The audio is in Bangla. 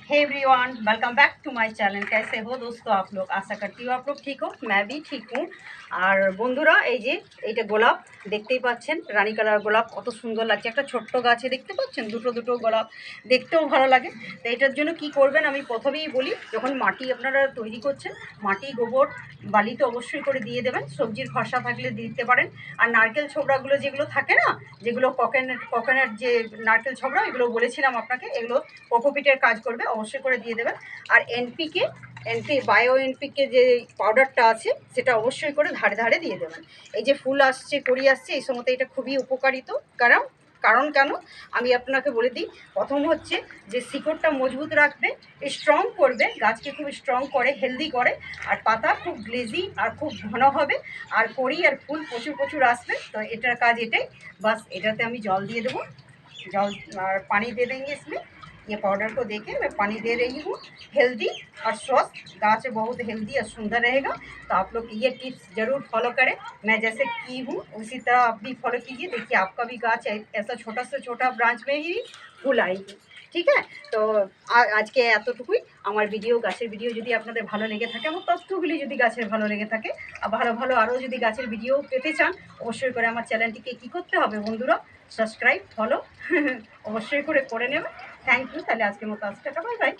Hey everyone, welcome back to my channel. कैसे हो दोस्तों आप लोग? आशा करती हूँ आप लोग ठीक हो, मैं भी ठीक हूँ। আর বন্ধুরা এই যে এইটা গোলাপ দেখতেই পাচ্ছেন, রানী কালার গোলাপ কত সুন্দর লাগছে। একটা ছোট্ট গাছে দেখতে পাচ্ছেন দুটো দুটো গোলাপ, দেখতেও ভালো লাগে। তো এটার জন্য কি করবেন আমি প্রথমেই বলি, যখন মাটি আপনারা তৈরি করছেন মাটি গোবর বালি তো অবশ্যই করে দিয়ে দেবেন, সবজির খসা থাকলে দিতে পারেন। আর নারকেল ছোবড়াগুলো যেগুলো থাকে না, যেগুলো কোকোনাট যে নারকেল ছোবড়া, এগুলো বলেছিলাম আপনাকে, এগুলো কোকোপিটের কাজ করবে, অবশ্যই করে দিয়ে দেবেন। আর বায়ো এনপিকে যে পাউডারটা আছে সেটা অবশ্যই করে ধারে ধারে দিয়ে দেবেন। এই যে ফুল আসছে কড়ি আসছে এই সময়তে এটা খুবই উপকারিত। কারণ কেন আমি আপনাকে বলে দিই। প্রথম হচ্ছে যে শিকড়টা মজবুত রাখবে, স্ট্রং করবে, গাছকে খুব স্ট্রং করে, হেলদি করে। আর পাতা খুব গ্লেজি আর খুব ঘন হবে, আর কড়ি আর ফুল প্রচুর প্রচুর আসবে। তো এটার কাজ এটাই। বাস এটাতে আমি জল দিয়ে দেবো, जल और पानी दे देंगे इसमें। ये पाउडर को देके मैं पानी दे रही हूँ। हेल्दी और स्वस्थ गाछ बहुत हेल्दी और सुंदर रहेगा। तो आप लोग ये टिप्स ज़रूर फॉलो करें, मैं जैसे की हूँ उसी तरह आप भी फॉलो कीजिए। देखिए आपका भी गाछ ऐसा छोटा से छोटा ब्रांच में ही फूल आएगी। ঠিক আছে? তো আজকে এতটুকুই আমার ভিডিও, গাছের ভিডিও যদি আপনাদের ভালো লেগে থাকে, আমার তথ্যগুলি যদি গাছের ভালো লেগে থাকে, আর ভালো ভালো আরও যদি গাছের ভিডিও পেতে চান, অবশ্যই করে আমার চ্যানেলটিকে কী করতে হবে বন্ধুরা, সাবস্ক্রাইব ফলো অবশ্যই করে নেবেন। Thank you. তাহলে আজকের মতো আজকে টাটা, বাই বাই।